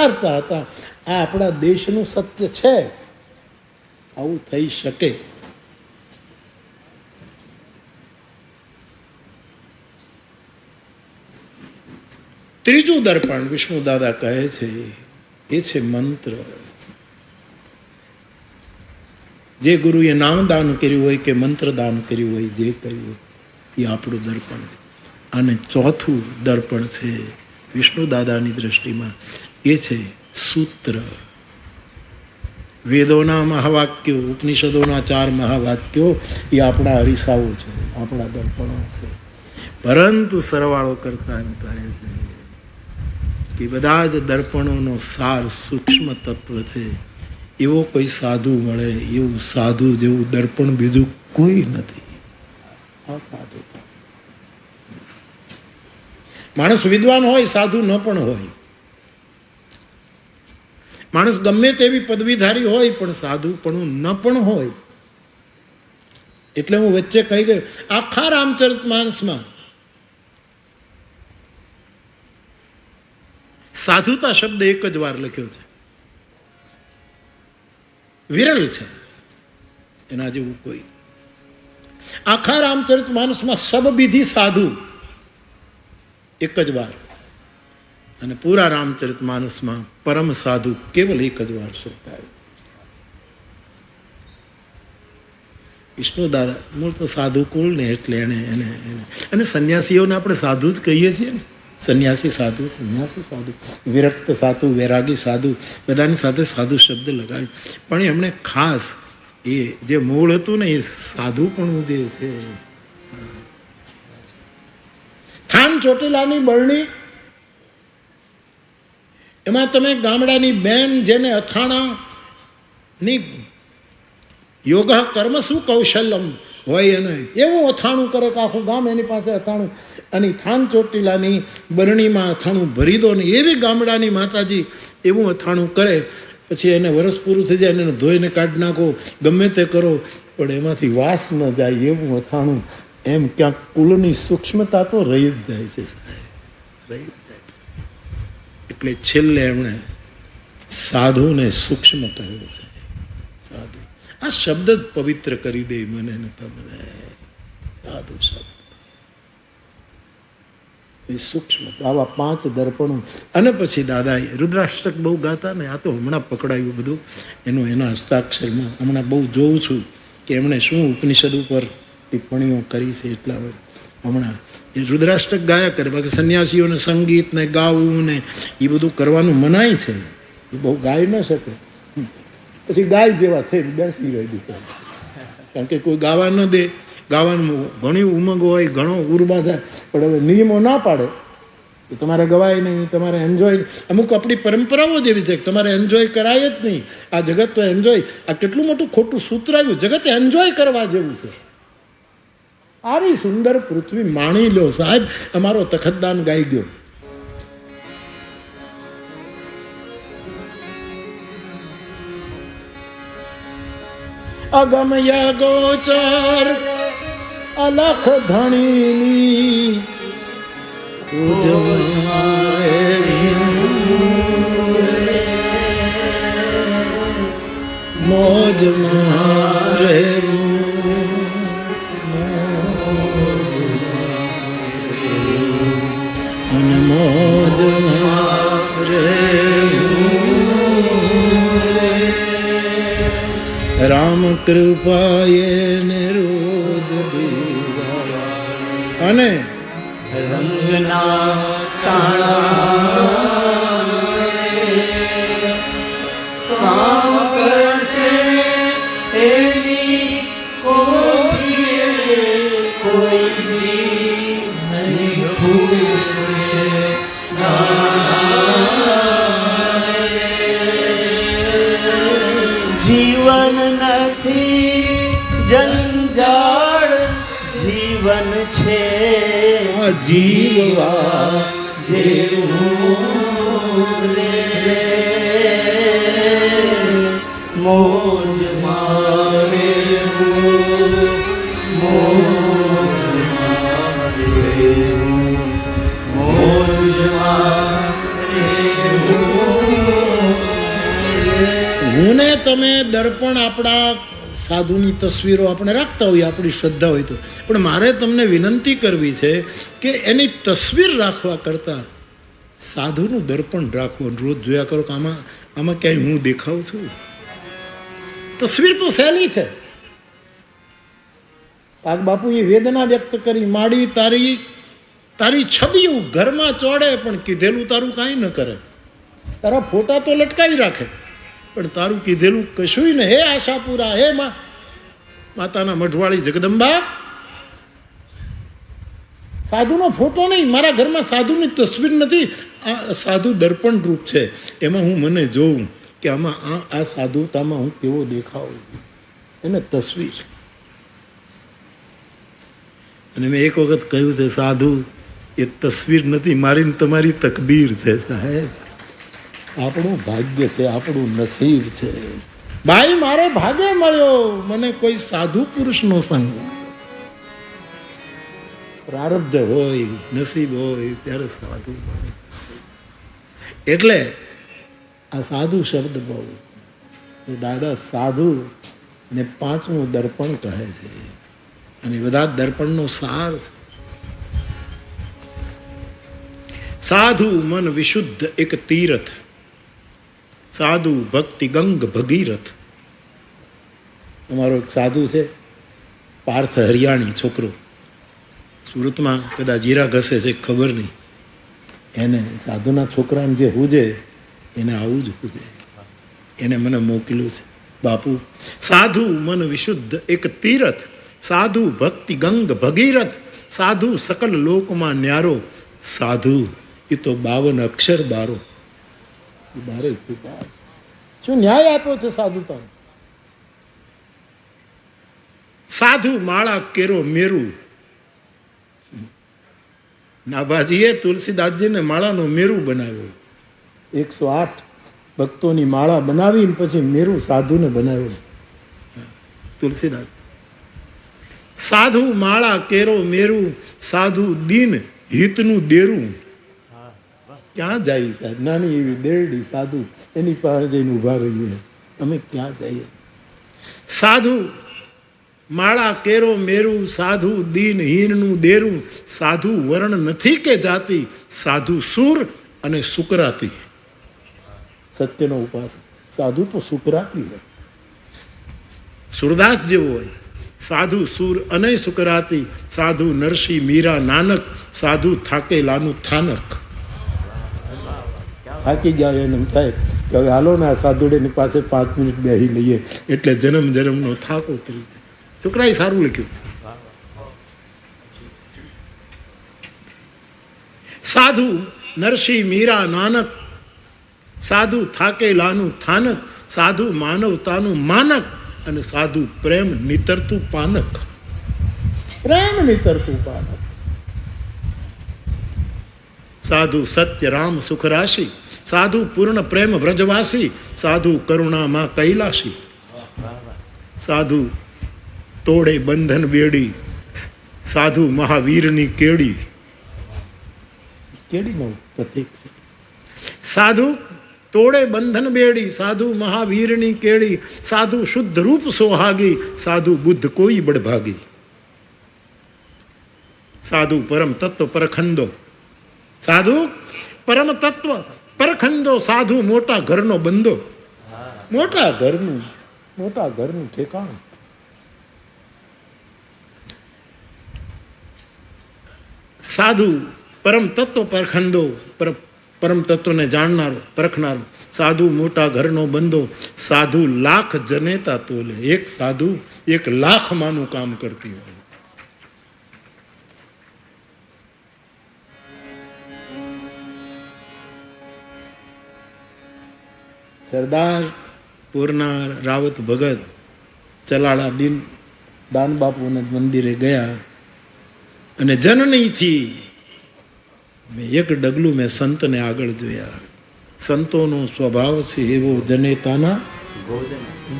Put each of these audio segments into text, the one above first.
વિચારતા હતા આ આપણા દેશનું સત્ય છે, આવું થઈ શકે. ત્રીજું દર્પણ વિષ્ણુ દાદા કહે છે એ છે મંત્ર. જે ગુરુએ નામદાન કર્યું હોય કે મંત્રદાન કર્યું હોય, જે કર્યું હોય એ આપણું દર્પણ છે. અને ચોથું દર્પણ છે વિષ્ણુ દાદાની દ્રષ્ટિમાં એ છે સૂત્ર. વેદોના મહાવાક્યો, ઉપનિષદોના 4 મહાવાક્યો એ આપણા અરીસાઓ છે, આપણા દર્પણો છે. પરંતુ સરવાળો કરતા એમ કહે છે કે બધા જ દર્પણોનો સાર સૂક્ષ્મ તત્વ છે. એવો કોઈ સાધુ મળે, એવું સાધુ જેવું દર્પણ બીજું કોઈ નથી. આ સાધુ માણસ વિદ્વાન હોય, સાધુ ન પણ હોય. માણસ ગમે તેવી પદવીધારી હોય પણ સાધુ પણ ન પણ હોય. એટલે હું વચ્ચે કહી ગયો, આખા રામચરિતમાનસમાં સાધુતા શબ્દ એક જ વાર લખ્યો છે. વિરલ છે, એના જેવું કોઈ. આખા રામચરિતમાનસમાં સબવિધિ સાધુ એક જ વાર, અને પૂરા રામચરિતમાનસમાં પરમ સાધુ કેવલ એક જ વાર શોધાય. વિષ્ણુ દાદા મૂળ તો સાધુ કુળ ને, એટલે એને અને સંન્યાસીઓને આપણે સાધુ જ કહીએ છીએ ને. સંન્યાસી સાધુ, સંન્યાસી સાધુ, વિરક્ત સાધુ, વૈરાગી સાધુ, બધાની સાથે સાધુ શબ્દ લગાવ્યો. પણ એમણે ખાસ એ જે મૂળ હતું ને, એ સાધુ પણ જે છે. થાન ચોટીલાની બરણી, એમાં તમે ગામડાની બેન જેને અથાણાની યોગ કર્મ શું કૌશલ્યમ હોય એને એવું અથાણું કરે કે આખું ગામ એની પાસે અથાણું. અને થાન ચોટીલાની બરણીમાં અથાણું ભરી દો ને, એવી ગામડાની માતાજી એવું અથાણું કરે. પછી એને વરસ પૂરું થઈ જાય, એને ધોઈને કાઢી નાખો, ગમે તે કરો, પણ એમાંથી વાસ ન જાય એવું અથાણું. એમ ક્યાંક કુળની સૂક્ષ્મતા તો રહી જ જાય છે સાહેબ, રહી જ જાય. એટલે છેલ્લે એમણે સાધુને સૂક્ષ્મ કહ્યું છે. સાધુ આ શબ્દ જ પવિત્ર કરી દે મને ને તમને. સાધુ શબ્દ સૂક્ષ્મ. આવા 5 દર્પણો. અને પછી દાદાએ રુદ્રાષ્ટક બહુ ગાતા ને, આ તો હમણાં પકડાયું બધું એના હસ્તાક્ષરમાં. હમણાં બહુ જોઉં છું કે એમણે શું ઉપનિષદ ઉપર ટિપ્પણીઓ કરી છે. એટલા હમણાં એ રુદ્રાષ્ટક ગાયા કરે. બાકી સંન્યાસીઓને સંગીત ને ગાવું ને એ બધું કરવાનું મનાય છે. એ બહુ ગાઈ ન શકે. પછી ગાય જેવા થઈને બેસી રહી બિચારા, કારણ કે કોઈ ગાવા ન દે. ગાવાનું ઘણી ઉમંગ હોય, ઘણો ઉર્બા થાય, પણ હવે નિયમો ના પાડે તો તમારે ગવાય નહીં, તમારે એન્જોય. અમુક આપણી પરંપરાઓ જેવી છે કે તમારે એન્જોય કરાય જ નહીં. આ જગત તો એન્જોય, આ કેટલું મોટું ખોટું સૂત્ર આવ્યું. જગત એન્જોય કરવા જેવું છે. આવી સુંદર પૃથ્વી માણી લો સાહેબ. અમારો તખતદાન ગાઈ ગયો. અગમય ગોચર અલખ ધણીની મોજ મારે અને મોજ મારે રામ કૃપાએ ને રોજ અને રંગના તાળા કામ કરશે એની કોઈ નહીં ભૂલશે. જીવન નથી જંજાળ, જીવન છે જીવવા જેવું રે. મોજ મારે મોજ મારે મોજ મારે હું ને તમે દર્પણ આપણા સાધુની તસવીરો આપણે રાખતા હોઈએ, આપણી શ્રદ્ધા હોય તો, પણ મારે તમને વિનંતી કરવી છે કે એની તસવીર રાખવા કરતાં સાધુનું દર્પણ રાખવું. રોજ જોયા કરો કે આમાં ક્યાંય હું દેખાઉં છું. તસવીર તો સહેલી છે. પાક બાપુએ વેદના વ્યક્ત કરી, માડી તારી છબિયું ઘરમાં ચોડે પણ કીધેલું તારું કાંઈ ન કરે. તારા ફોટા તો લટકાવી રાખે પણ તારું કીધેલું કશું ને. હે આશાપુરા, હે માતાના મઢવાળી જગદંબા, સાધુનો ફોટો નહીં, મારા ઘરમાં સાધુની તસવીર નથી. આ સાધુ દર્પણ રૂપ છે. એમાં હું મને જોઉં કે આમાં આ સાધુતામાં હું કેવો દેખાઉં, એને તસવીર. અને મેં એક વખત કહ્યું છે, સાધુ એ તસવીર નથી, મારી તમારી તકદીર છે સાહેબ. આપણું ભાગ્ય છે, આપણું નસીબ છે. ભાઈ મારે ભાગે મળ્યો મને કોઈ સાધુ પુરુષનો સંગ. પ્રારબ્ધ હોય, નસીબ હોય ત્યારે સાધુ મળે. એટલે આ સાધુ શબ્દ બહુ, દાદા સાધુ ને પાંચમું દર્પણ કહે છે. અને બધા દર્પણનો સાર છે. સાધુ મન વિશુદ્ધ એક તીરથ, સાધુ ભક્તિ ગંગ ભગીરથ. અમારો એક સાધુ છે, પાર્થ હરિયાણી છોકરો, સુરતમાં કદાચ જીરા ઘસે છે ખબર નહીં. એને સાધુના છોકરાને જે હુજે એને આવું જ હુજે. એને મને મોકલ્યું છે, બાપુ સાધુ મન વિશુદ્ધ એક તીરથ, સાધુ ભક્તિ ગંગ ભગીરથ, સાધુ સકલ લોકમાં ન્યારો, સાધુ એ તો 52 અક્ષર બારો. શું ન્યાય આપ્યો છે સાધુતા. સાધુ માળા કેરો મેરુ. નાભાજીએ તુલસીદાસજીને માળાનો મેરુ બનાવ્યો. 108 ભક્તોની માળા બનાવીને પછી મેરુ સાધુને બનાવ્યો તુલસીદાસ. સાધુ માળા કેરો મેરુ, સાધુ દીન હિતનું દેરું. ક્યાં જાય સાહેબ, નાની એવી દેરડી સાધુ, એની પાસે જઈને ઉભા રહીએ, અમે ક્યાં જઈએ. સાધુ માળા કેરો મેરુ, સાધુ દીન હીનનું દેરું, સાધુ વર્ણ નથી કે જાતિ, સાધુ સુર અને સુકરાતી. સત્યનો ઉપાસ સાધુ તો સુકરાતી હોય, સુરદાસ જેવો હોય. સાધુ સુર અને સુકરાતી, સાધુ નરસિંહ મીરા નાનક, સાધુ થાકેલાનું થાનક. થાકી ગયા એને એમ થાય કે હવે હાલો ને આ સાધુડેની પાસે 5 મિનિટ બેસી લઈએ, એટલે જન્મનો થાક ઉતરી. છોકરાએ સારું લખ્યું. સાધુ નરસિંહ મીરા નાનક, સાધુ થાકેલાનું થાનક, સાધુ માનવતાનું માનક, અને સાધુ પ્રેમ નીતરતું પાનક. પ્રેમ નીતરતું પાનક. સાધુ સત્ય રામ સુખ રાશિ, સાધુ પૂર્ણ પ્રેમ વ્રજવાસી, સાધુ કરુણામાં કૈલાસી. સાધુ તોડે બંધન બેડી, સાધુ મહાવીરની કેડી. કેડીનું પ્રતીક છે. સાધુ તોડે બંધન બેડી, સાધુ મહાવીરની કેડી, સાધુ શુદ્ધ રૂપ સોહાગી, સાધુ બુદ્ધ કોઈ બડભાગી. સાધુ પરમ તત્વ પરખંદો, સાધુ પરમ તત્વ પરખંદો, સાધુ મોટા ઘરનો બંદો. મોટા ઘરનું ઠેકાણું. સાધુ પરમ તત્વ પરખંદો, પરમ તત્વને જાણનારો પરખનારો, સાધુ મોટા ઘરનો બંદો, સાધુ લાખ જનેતા તોલે. એક સાધુ 1,00,000 માનું કામ કરતી હોય. સરદારપુરના રાવત ભગત ચલાળા દાન બાપુના મંદિરે ગયા અને જનનીથી એક ડગલું મેં સંતને આગળ જોયા. સંતોનો સ્વભાવ છે એવો જનેતાના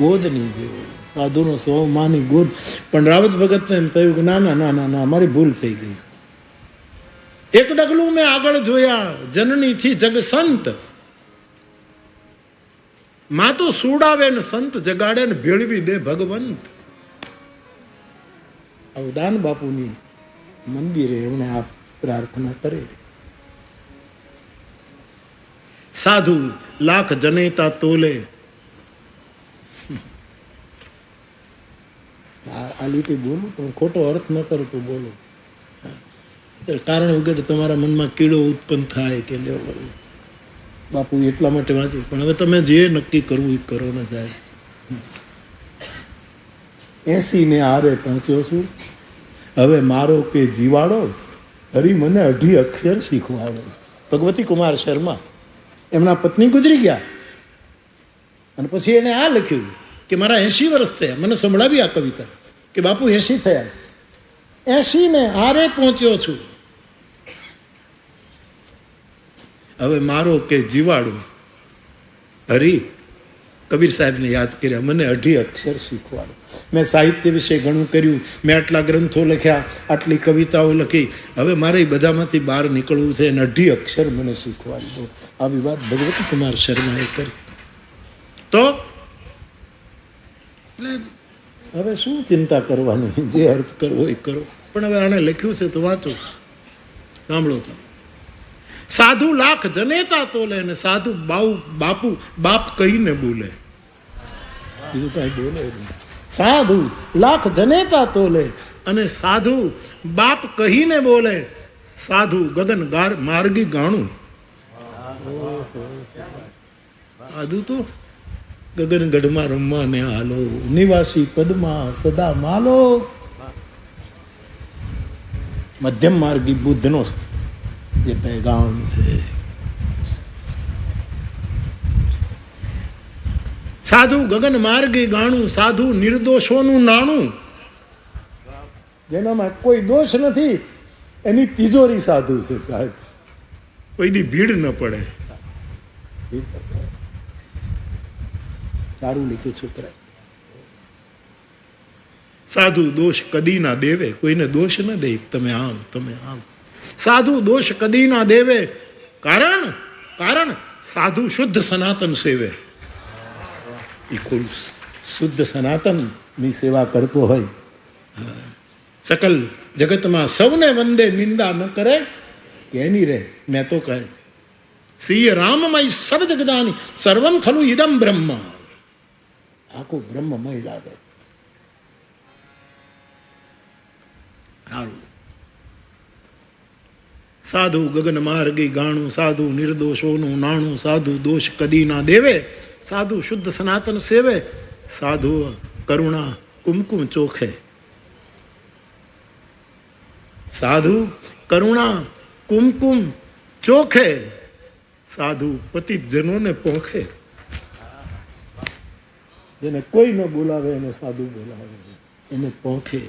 ગોદની જેવો. સાધુનો સ્વભાવ માની ગોદ. પણ રાવત ભગતને એમ થયું કે ના ના ના ના ના મારી ભૂલ થઈ ગઈ. એક ડગલું મેં આગળ જોયા, જનનીથી જગ સંત. માં તો સુડાવે ને સંત જગાડે ને ભેળવી દે ભગવંત. અવદાન બાપુની મંદિરે એમણે આ પ્રાર્થના કરી. સાધુ લાખ જનેતા તોલે. આ લીટી બોલું તમે ખોટો અર્થ ન કરો તો બોલો. કારણ વગર તમારા મનમાં કીડો ઉત્પન્ન થાય કે લેવો બાપુ એટલા માટે વાંચ્યું. પણ હવે તમે જે નક્કી કરવું એ કરો ને સાહેબ. 80 ને આરે પહોંચ્યો છું, હવે મારો કે જીવાડો હરી મને 2 અક્ષર શીખવાડો. ભગવતી કુમાર શર્મા, એમના પત્ની ગુજરી ગયા અને પછી એને આ લખ્યું કે મારા 80 વર્ષ થયા. મને સંભળાવી આ કવિતા કે બાપુ 80 થયા છે. 80 ને આરે પહોંચ્યો છું, હવે મારો કે જીવાડો હરી. કબીર સાહેબને યાદ કર્યા, મને 2 અક્ષર શીખવાડો. મેં સાહિત્ય વિશે ઘણું કર્યું, મેં આટલા ગ્રંથો લખ્યા, આટલી કવિતાઓ લખી, હવે મારે બધામાંથી બહાર નીકળવું છે અને 2 અક્ષર મને શીખવાડી દો. આવી વાત ભગવતી કુમાર શર્માએ કરી. તો એટલે હવે શું ચિંતા કરવાની, જે અર્થ કરવો એ કરો. પણ હવે આને લખ્યું છે તો વાંચો, સાંભળો તમે. સાધુ લાખ જનેતા તોલે અને સાધુ બાપુ બાપ કહીને બોલે. બીજું કઈ બોલે નહીં. સાધુ લાખ જનેતા તોલે અને સાધુ બાપ કહીને બોલે. સાધુ ગગન માર્ગી ગાણું. સાધુ તો ગગન ગઢમાં રમવા ને હાલો, નિવાસી પદમાં સદા માલો. મધ્યમ માર્ગી બુદ્ધનો જે પેગામ છે. સાધુ ગગન માર્ગે ગાણું, સાધુ નિર્દોષોનું નાણું. જેનામાં કોઈ દોષ નથી એની તિજોરી સાધુ છે સાહેબ. કોઈની ભીડ ન પડે. સારું લીધું છોકરા. સાધુ દોષ કદી ના દેવે, કોઈને દોષ ન દે. તમે આમ તમે આમ. સાધુ દોષ કદી ના દેવે, કારણ સાધુ શુદ્ધ સનાતન સેવે. એ કોઈ શુદ્ધ સનાતન ની સેવા કરતો હોય, સકલ જગતમાં સૌને વંદે, નિંદા ન કરે કે એની રે. મેં તો કહે શ્રી રામમય સબ જગદાની સર્વમ ખલું ઇદમ બ્રહ્મ. આખું બ્રહ્મમય લાગે. સાધુ ગગન માર્ગી ગાણું, સાધુ નિર્દોષોનું નાણું, સાધુ દોષ કદી ના દેવે, સાધુ શુદ્ધ સનાતન સેવે, સાધુ કરુણા કુમકુમ ચોખે. સાધુ કરુણા કુમકુમ ચોખે, સાધુ પતિત જનોને પોખે. જેને કોઈ ન બોલાવે એને સાધુ બોલાવે, એને પોખે,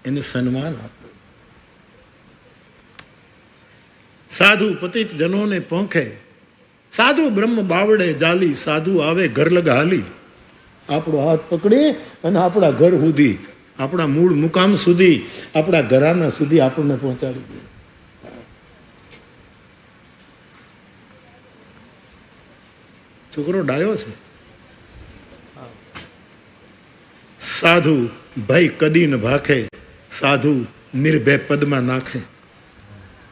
એને સન્માન આપે. સાધુ પતિત જનોને પોંખે, સાધુ બ્રહ્મ બાવડે જાલી, સાધુ આવે ઘર લગાલી. આપણો હાથ પકડી અને આપણા ઘર સુધી, આપણા મૂળ મુકામ સુધી, આપણા ઘરાના સુધી આપણને પહોંચાડી દે. છોકરો ડાયો છે. સાધુ ભય કદી ન ભાખે, સાધુ નિર્ભય પદમાં નાખે.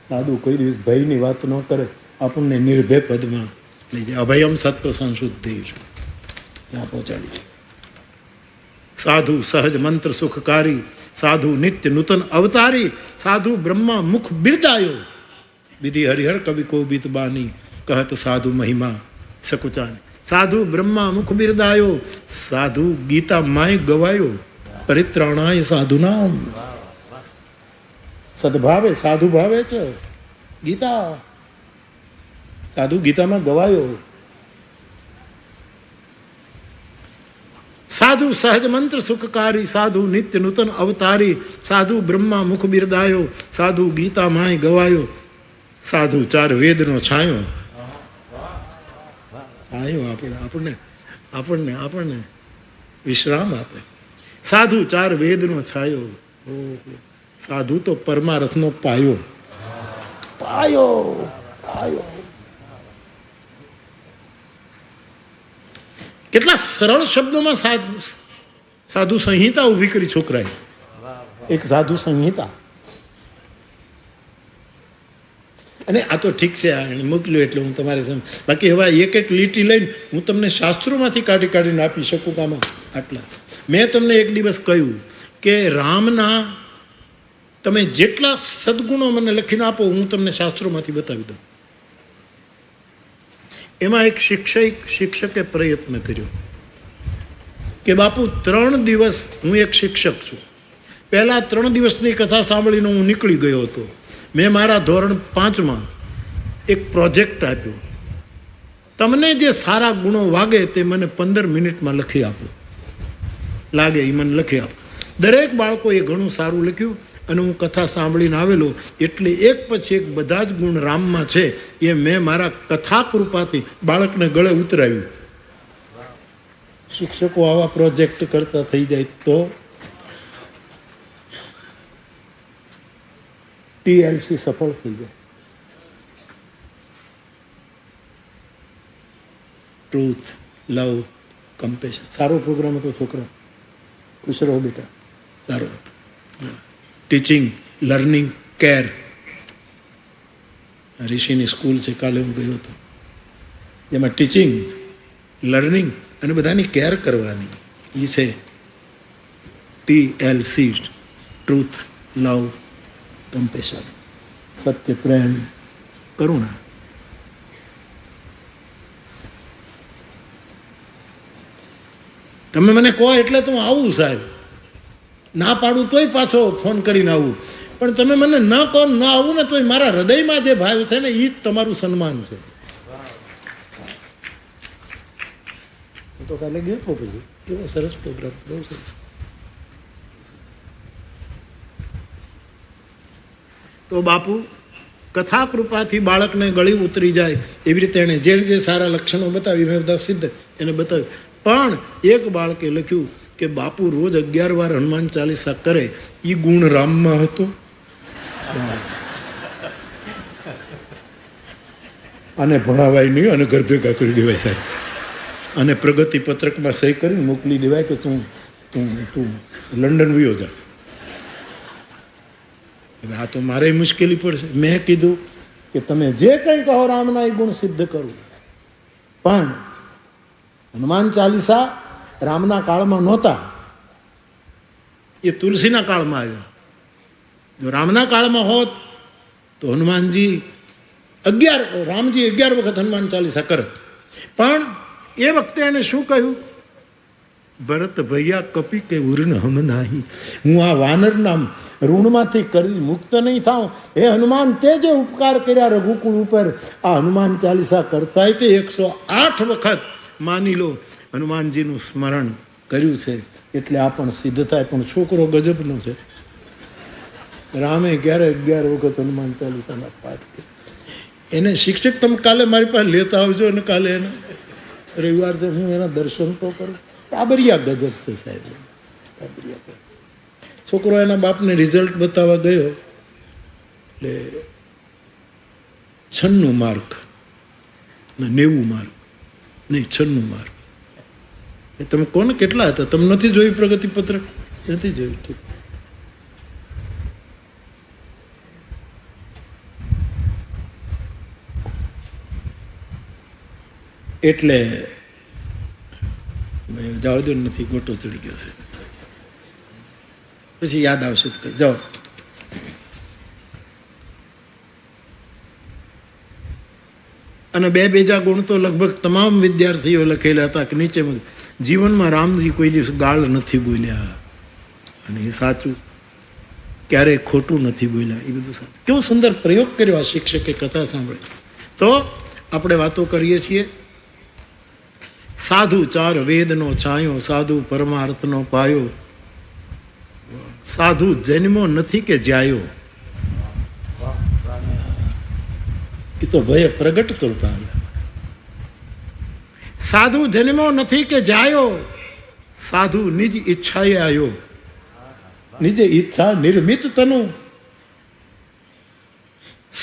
સાધુ કોઈ દિવસ ભયની વાત ન કરે, આપણને નિર્ભય પદમાં લઈ જાય. અભયમ સત્વ સંશુદ્ધિ ત્યાં પહોંચાડી. સાધુ સહજ મંત્ર સુખકારી, સાધુ નિત્ય નૂતન અવતારી, સાધુ બ્રહ્મા મુખ બિરદાયો. વિધિ હરિહર કવિ કો બીત બાની, કહત સાધુ મહિમા સકુચાની. સાધુ બ્રહ્મા મુખ બિરદાયો, સાધુ ગીતા માય ગવાયો. પરિત્રાણાય સાધુ નામ. સદભાવે સાધુ ભાવે છે ગીતા. સાધુ ગીતામાં ગવાયો. સાધુ સહજ મંત્ર સુખકારી, સાધુ નિત્ય નૂતન અવતારી, સાધુ બ્રહ્મા મુખ બિરદાયો, સાધુ ગીતા માય ગવાયો. સાધુ 4 વેદનો છાયો. છાયો આપણને આપણને આપણને વિશ્રામ આપે. સાધુ 4 વેદનો છાયો. સાધુ તો પરમારથનો પાયો. પાયો પાયો. કેટલા સરળ શબ્દોમાં સાધુ સંહિતા ઊભી કરી છોકરાએ. એક સાધુ સંહિતા. અને આ તો ઠીક છે, મોકલ્યું એટલે હું તમારે બાકી હવે એક એક લીટી લઈને હું તમને શાસ્ત્રોમાંથી કાઢીને આપી શકું કે આમાં આટલા. મેં તમને એક દિવસ કહ્યું કે રામના તમે જેટલા સદગુણો મને લખીને આપો હું તમને શાસ્ત્રોમાંથી બતાવી દઉં. એમાં એક શિક્ષકે પ્રયત્ન કર્યો કે બાપુ 3 દિવસ હું એક શિક્ષક છું. પહેલા 3 દિવસની કથા સાંભળીને હું નીકળી ગયો હતો. મેં મારા ધોરણ 5માં એક પ્રોજેક્ટ આપ્યો. તમને જે સારા ગુણો વાગે તે મને 15 મિનિટમાં લખી આપો. લાગે એ મને લખી આપો. દરેક બાળકોએ ઘણું સારું લખ્યું અને હું કથા સાંભળીને આવેલો એટલે એક પછી એક બધા જ ગુણ રામમાં છે એ મેં મારા કથા કૃપાથી બાળકને ગળે ઉતરાવ્યું. શિક્ષકો આવા પ્રોજેક્ટ કરતા થઈ જાય તો TLC સફળ થઈ જાય. Truth, love, compassion. સારો પ્રોગ્રામ હતો છોકરા. ખુશ રહો બેટા. સારો હતો. Teaching, learning, care. ઋષિની સ્કૂલ છે, કાલે હું ગયો હતો. જેમાં ટીચિંગ, લર્નિંગ અને બધાની કેર કરવાની એ છે TLC. Truth, love, compassion. સત્ય, પ્રેમ, કરુણા. તમે મને કહો એટલે તો હું આવું સાહેબ. ના પાડું તોય પાછો ફોન કરીને આવું. પણ તમે મને ન કહો ન આવું ને તોય મારા હૃદયમાં જે ભાવ છે ને એ જ તમારું સન્માન છે. તો કાલે ગયો તો પછી કેવો સરસ પ્રોગ્રામ. બહુ સરસ. તો બાપુ કથા કૃપાથી બાળકને ગળી ઉતરી જાય એવી રીતે એણે જે સારા લક્ષણો બતાવી મેં બધા સિદ્ધ એને બતાવ્યું. પણ એક બાળકે લખ્યું કે બાપુ રોજ 11 વાર હનુમાન ચાલીસા કરે એ ગુણ રામમાં હતો. અને ભણાવાય નહીં અને ઘર ભેગા કરી દેવાય સાહેબ. અને પ્રગતિ પત્રકમાં સહી કરીને મોકલી દેવાય કે તું લંડન વયો જા. હવે આ તો મારે મુશ્કેલી પડશે. મેં કીધું કે તમે જે કંઈ કહો રામના એ ગુણ સિદ્ધ કરું. પણ હનુમાન ચાલીસા રામના કાળમાં નહોતા, એ તુલસીના કાળમાં આવ્યા. જો રામના કાળમાં હોત તો રામજી 11 વખત હનુમાન ચાલીસા કરત. પણ એ વખતે એને શું કહ્યું? ભરત ભૈયા કપી કે ઉર્ન હમ નાહી. હું આ વાનરના ઋણમાંથી કરી મુક્ત નહીં થાઉં. હે હનુમાન, તે જે ઉપકાર કર્યા રઘુકુળ ઉપર, આ હનુમાન ચાલીસા કરતા તે 108 વખત માની લો હનુમાનજીનું સ્મરણ કર્યું છે એટલે આ પણ સિદ્ધ થાય. પણ છોકરો ગજબનો છે. રામે 11 વખત હનુમાન ચાલીસાના પાઠ કર્યા. એને શિક્ષક તમે કાલે મારી પાસે લેતા આવજો અને કાલે એને રવિવાર છે હું એના દર્શન તો કરું. બાબરિયા ગજબ છે સાહેબ. બાબરિયા. છોકરો એના બાપને રિઝલ્ટ બતાવવા ગયો એટલે 96 માર્ક, 90 માર્ક નહીં, 96 માર્ક. એ તમે કોને કેટલા હતા? તમે નથી જોયું પ્રગતિ પત્રક? નથી જોયું. ઠીક છે. એટલે જવા દો, નથી, ગોટો ચડી ગયો છે. પછી યાદ આવશે તો કઈ જાઓ. અને બીજા ગુણ તો લગભગ તમામ વિદ્યાર્થીઓ લખેલા હતા કે નીચે જીવનમાં રામજી કોઈ દિવસ ગાળ નથી બોલ્યા અને એ સાચું, ક્યારેય ખોટું નથી બોલ્યા. એ બધું સાચું. કેવો સુંદર પ્રયોગ કર્યો આ શિક્ષકે કથા સાંભળી. તો આપણે વાતો કરીએ છીએ સાધુ 4 વેદનો છાયો, સાધુ પરમાર્થનો પાયો, સાધુ જન્મો નથી કે જાયો. એ તો ભય પ્રગટ કૃપા. સાધુ જન્મો નથી કે જાયો, સાધુ નિજ ઈચ્છાએ આવ્યો. નિજ ઈચ્છા નિર્મિત તનુ.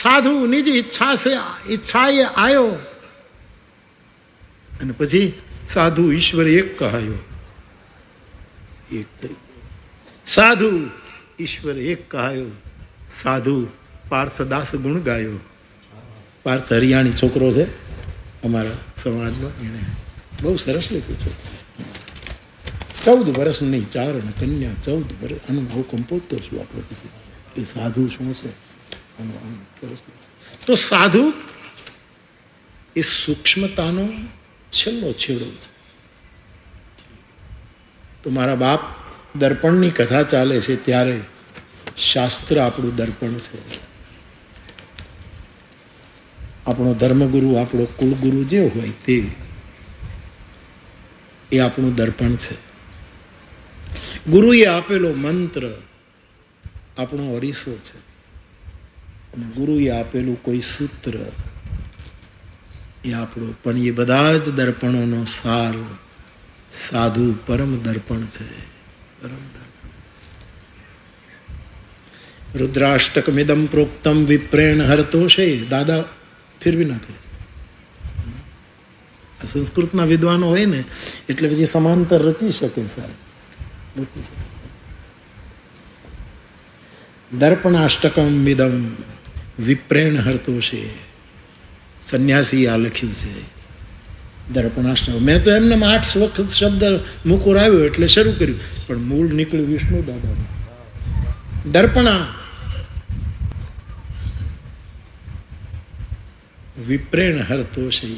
સાધુ નિજ ઈચ્છાએ આવ્યો અને પછી સાધુ ઈશ્વર એક કહાયો, એક થઈ ગયો. સાધુ ઈશ્વર એક કહાયો, સાધુ પાર્થદાસ ગુણ ગાયો. પાર્થ હરિયાણી છોકરો છે અમારા સમાજનો, એને બહુ સરસ લખ્યું છે. 14 વર્ષની 4 અને કન્યા 14 વર્ષ. આનું હું કમ્પોઝ કરશું આપણે પછી કે સાધુ શું છે. સરસ. તો સાધુ એ સૂક્ષ્મતાનો છેલ્લો છેડો છે. તો મારા બાપ દર્પણની કથા ચાલે છે ત્યારે શાસ્ત્ર આપણું દર્પણ છે. આપણો ધર્મગુરુ, આપણો કુળગુરુ જે હોય તે એ આપણું દર્પણ છે. ગુરુએ આપેલો મંત્ર આપણો અરીસો છે, અને ગુરુએ આપેલું કોઈ સૂત્ર એ આપણું. પણ એ બધા જ દર્પણોનો સાર સાધુ પરમ દર્પણ છે. પરમ દર્પણ. રુદ્રાષ્ટકમિદમ પ્રોક્તમ વિપ્રેણ હરતોષે. દાદા ફેરવી નાખે. સંસ્કૃતના વિદ્વાનો હોય ને એટલે પછી સમાંતર રચી શકે સાહેબ. દર્પણાષ્ટકમ મિદમ વિપ્રેણ હરતોષે. સંન્યાસી આ લખ્યું છે દર્પણાષ્ટક. મેં તો એમને 8 વખત શબ્દ મુકુર આવ્યો એટલે શરૂ કર્યું, પણ મૂળ નીકળ્યું વિષ્ણુ દાદા. દર્પણા વિપ્રેણ હરતોષે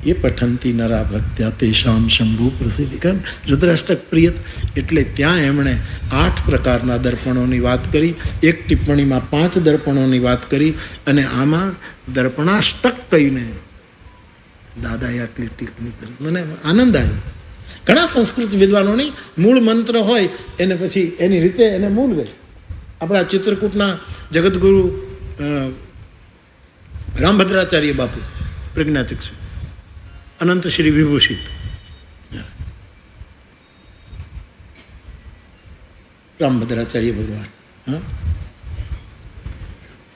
એ પઠંતી નરા ભક્ત્યા તેષામ શંભુ પ્રસિદ્ધિ. કારણ રુદ્રાષ્ટક પ્રિય એટલે ત્યાં એમણે 8 પ્રકારના દર્પણોની વાત કરી, એક ટિપ્પણીમાં 5 દર્પણોની વાત કરી, અને આમાં દર્પણાષ્ટક કહીને દાદાએ આટલી ટિપ્પણી કરી. મને આનંદ આવ્યો. ઘણા સંસ્કૃત વિદ્વાનોની મૂળ મંત્ર હોય એને પછી એની રીતે એને મૂળ ગઈ. આપણા ચિત્રકૂટના જગતગુરુ રામભદ્રાચાર્ય બાપુ પ્રજ્ઞાચક્ષુ, અનંત શ્રી વિભૂષિત, રામભદ્રાચાર્ય ભગવાન. હા,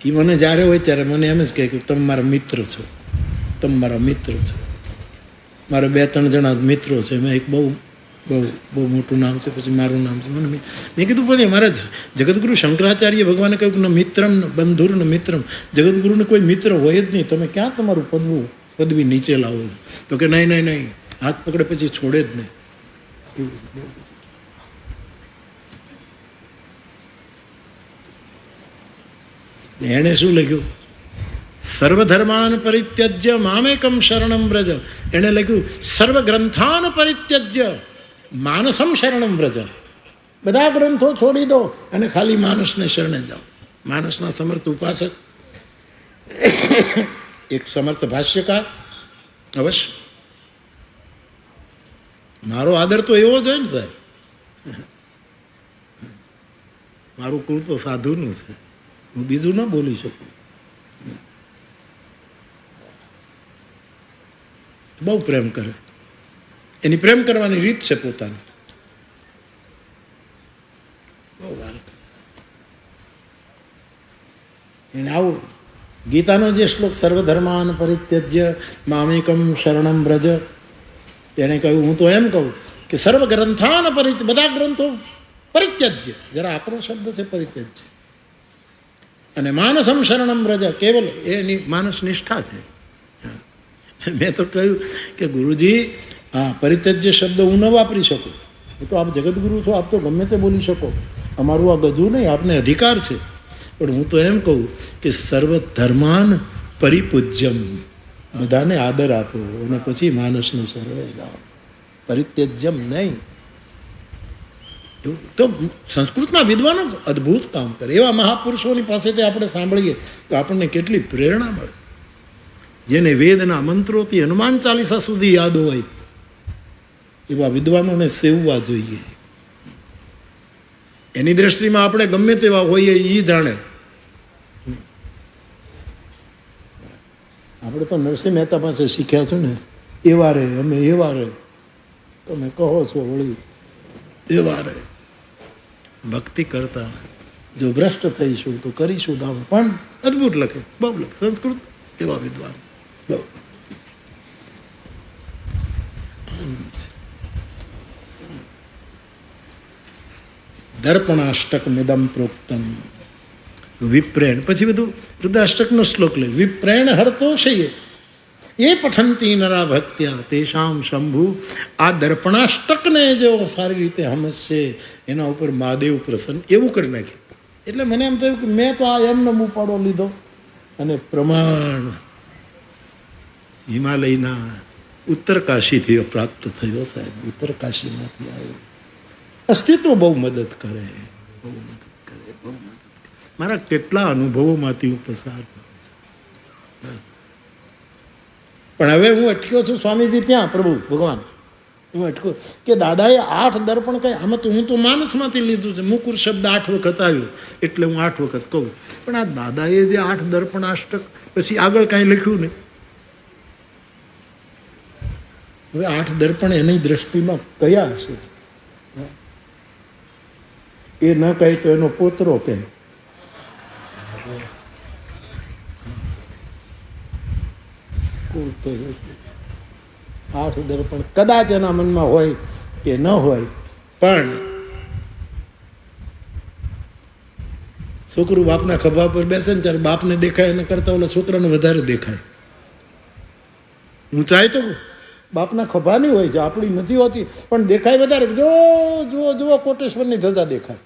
એ મને જ્યારે હોય ત્યારે મને એમ જ કહે કે તમે મારા મિત્ર છો, તમે મારા મિત્ર છો. મારે 2-3 જણા મિત્રો છે. એમાં એક બહુ બહુ બહુ મોટું નામ છે, પછી મારું નામ છે. મેં કીધું પણ મારા જગતગુરુ શંકરાચાર્ય ભગવાને કહ્યું ન મિત્રમ ન બંધુર ન મિત્રમ. જગતગુરુને કોઈ મિત્ર હોય જ નહીં, તમે ક્યાં તમારું પદવી નીચે લાવો. તો કે નહીં નહીં નહીં, હાથ પકડે પછી છોડે જ નહીં. એણે શું લખ્યું? સર્વધર્માન પરિત્યજ્ય મામેકમ શરણમ વ્રજ. એણે લખ્યું સર્વ ગ્રંથાન પરિત્યજ્ય માનસમ શરણમ વ્રજ. બધા ગ્રંથો છોડી દો અને ખાલી માનસને શરણે જાઓ. માનસના સમર્થ ઉપાસક, એક સમર્થ ભાષ્યકાર. અવશ્ય મારો આદર તો એવો જ હોય ને સાહેબ. મારું કુળ તો સાધુનું છે, હું બીજું ન બોલી શકું. બહુ પ્રેમ કરે. એની પ્રેમ કરવાની રીત છે પોતાની. બહુ વાર કરે. એને આવું ગીતાનો જે શ્લોક સર્વધર્માન પરિત્યજ્ય મામેકમ શરણમ વ્રજ, એને કહ્યું, હું તો એમ કહું કે સર્વ ગ્રંથાન પરિત્ય, બધા ગ્રંથો પરિત્યજ્ય, જરા આપણો શબ્દ છે પરિત્યજ્ય, અને માનસમ શરણમ વ્રજ, કેવલ એની માનસ નિષ્ઠા છે. મેં તો કહ્યું કે ગુરુજી હા, પરિત્યજ્ય શબ્દ હું ન વાપરી શકું. હું તો આપ જગતગુરુ છો, આપ તો ગમે તે બોલી શકો, અમારું આ ગજુ નહીં, આપને અધિકાર છે. પણ હું તો એમ કહું કે સર્વ ધર્માન પરિપૂજ્યમ, બધાને આદર આપો અને પછી માનસનું શરણે જાઓ, પરિત્યજ્યમ નહીં. તો સંસ્કૃતના વિદ્વાનો અદ્ભુત કામ કરે. એવા મહાપુરુષોની પાસેથી આપણે સાંભળીએ તો આપણને કેટલી પ્રેરણા મળે. જેને વેદના મંત્રોથી હનુમાન ચાલીસા સુધી યાદ હોય એવા વિદ્વાનોને સેવવા જોઈએ. એની દ્રષ્ટિમાં આપણે ગમે તેવા હોઈએ એ જાણે. આપણે તો નરસિંહ મહેતા પાસે શીખ્યા છો ને, એવા રે અમે એવા રે, તમે કહો છો વળી એવા રે. ભક્તિ કરતા જો ભ્રષ્ટ થઈશું તો કરીશું દાવ. પણ અદ્ભુત લખે, બહુ લખે સંસ્કૃત એવા વિદ્વાન. બહુ દર્પણાષ્ટક મિદમ પ્રોક્તમ વિપ્રેણ. પછી બધું રુદ્રાષ્ટકનો શ્લોક લે. વિપ્રેણ હરતોષયે એ પઠંતી નરા ભક્ત્યા તેષામ શંભુ. આ દર્પણાષ્ટકને જો સારી રીતે સમજશે એના ઉપર મહાદેવ પ્રસન્ન એવું કરી નાખે. એટલે મને એમ થયું કે મેં તો આ એમને ઉપાડો લીધો અને પ્રમાણ હિમાલયના ઉત્તરકાશીથી પ્રાપ્ત થયો. સાહેબ ઉત્તરકાશીમાંથી આવ્યો. અસ્તિત્વ બહુ મદદ કરે, બહુ મદદ કરે, બહુ મદદ કરે. મારા કેટલા અનુભવોમાંથી હું પસાર થયો. પણ હવે હું અટક્યો છું સ્વામીજી ત્યાં, પ્રભુ ભગવાન હું અટક્યો કે દાદાએ 8 દર્પણ કહે. આમાં તો હું તો માનસમાંથી લીધું છે. મુકુર શબ્દ 8 વખત આવ્યો એટલે હું 8 વખત કહું. પણ આ દાદાએ જે 8 દર્પણાષ્ટક પછી આગળ કાંઈ લખ્યું નહીં. હવે 8 દર્પણ એની દ્રષ્ટિમાં કયા હશે? એ ન કહે તો એનો પોતરો કહે. 8 દર્પણ કદાચ એના મનમાં હોય કે ન હોય, પણ છોકરું બાપના ખભા પર બેસે ને ત્યારે બાપને દેખાય એના કરતા ઓલા છોકરાને વધારે દેખાય. ઊંચાઈ તો બાપના ખભાની હોય છે, આપણી નથી હોતી, પણ દેખાય વધારે. જો જુઓ જુઓ કોટેશ્વરની ધજા દેખાય,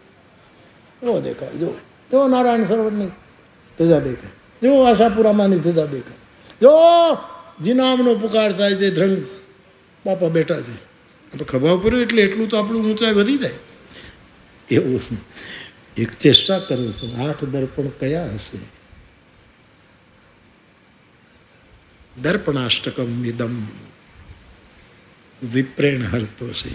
જો દેખાય, જો જો નારાયણ સરોવરની ધજા દેખાય, જો આશાપુરામાંની ધજા દેખાય, જો જીનામનો પુકાર થાય છે, ધ્રંગ બાપા બેઠા છે. આપણે ખભા ઉપર એટલે એટલું તો આપણું ઊંચાઈ વધી જાય. એવું એક ચેષ્ટા કરું છું. 8 દર્પણ કયા હશે? દર્પણાષ્ટકમ ઇદમ વિપ્રેણ હરતો છે.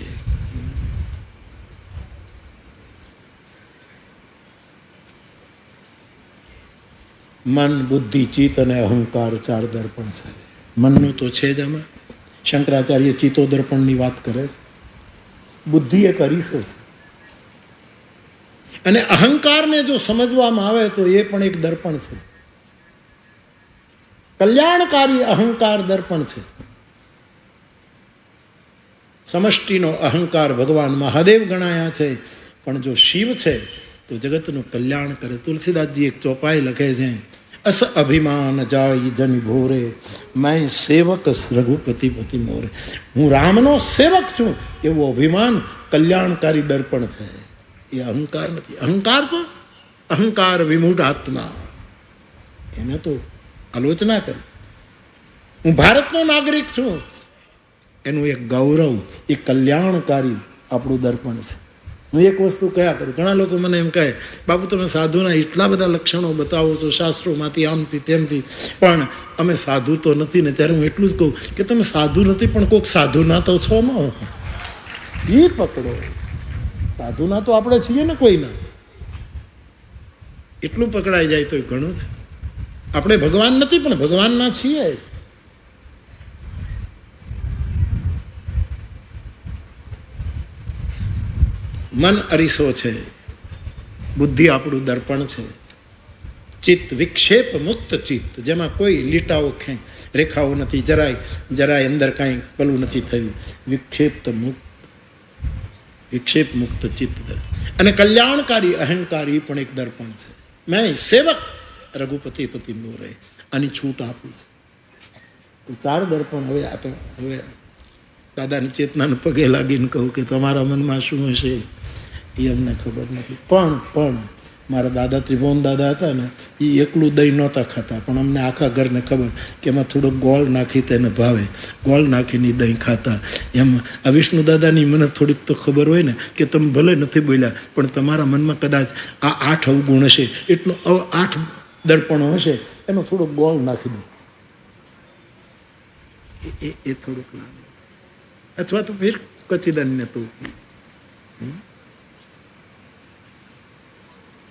મન, બુદ્ધિ, ચિત્ત અને અહંકાર 4 દર્પણ છે. મનનું તો છે જ આમાં. શંકરાચાર્ય ચિત્તો દર્પણની વાત કરે છે. બુદ્ધિ એક અરીસો છે. અને અહંકારને જો સમજવામાં આવે તો એ પણ એક દર્પણ છે. કલ્યાણકારી અહંકાર દર્પણ છે. સમષ્ટિનો અહંકાર ભગવાન મહાદેવ ગણાયા છે, પણ જો શિવ છે તો જગતનું કલ્યાણ કરે. તુલસીદાસજી એક ચોપાઈ લખે છે, અસ અભિમાન જાય જન ભોરે, મેં સેવક રઘુપતિ પતિ મોરે. હું રામનો સેવક છું એવું અભિમાન કલ્યાણકારી દર્પણ છે. એ અહંકાર નથી. અહંકાર તો અહંકાર વિમૂઢ આત્મા, એને તો આલોચના કરી. હું ભારતનો નાગરિક છું એનું એક ગૌરવ, એ કલ્યાણકારી આપણું દર્પણ છે. હું એક વસ્તુ કયા કરું, ઘણા લોકો મને એમ કહે, બાપુ તમે સાધુના એટલા બધા લક્ષણો બતાવો છો શાસ્ત્રોમાંથી, આમથી તેમથી, પણ અમે સાધુ તો નથી ને. ત્યારે હું એટલું જ કહું કે તમે સાધુ નથી પણ કોઈક સાધુના તો છો ને, એ પકડો. સાધુના તો આપણે છીએ ને કોઈના. એટલું પકડાઈ જાય તો ઘણું છે. આપણે ભગવાન નથી પણ ભગવાનના છીએ. મન અરીસો છે, બુદ્ધિ આપણું દર્પણ છે, ચિત્ત વિક્ષેપ મુક્ત ચિત્ત, જેમાં કોઈ લીટાઓ રેખાઓ નથી, જરાય અંદર કાંઈ પેલું નથી થયું. વિક્ષેપ મુક્ત ચિત્ત. અને કલ્યાણકારી અહંકાર એ પણ એક દર્પણ છે. મેં સેવક રઘુપતિ પતિ મોરે, આની છૂટ આપી છે. તો 4 દર્પણ. હવે દાદાની ચેતનાને પગે લાગીને કહું કે તમારા મનમાં શું હશે એ અમને ખબર નથી. પણ મારા દાદા ત્રિભુવન દાદા હતા ને, એ એકલું દહીં નહોતા ખાતા, પણ અમને આખા ઘરને ખબર કે એમાં થોડોક ગોળ નાખી તેને ભાવે, ગોળ નાખીને દહીં ખાતા. એમ આ વિષ્ણુ દાદાની મને થોડીક તો ખબર હોય ને કે તમે ભલે નથી બોલ્યા પણ તમારા મનમાં કદાચ આ 8 અવગુણ હશે, એટલો 8 દર્પણો હશે, એનો થોડોક ગોળ નાખી દો, એ થોડુંક લાગે. અથવા તો ફિર કચીદાનને તો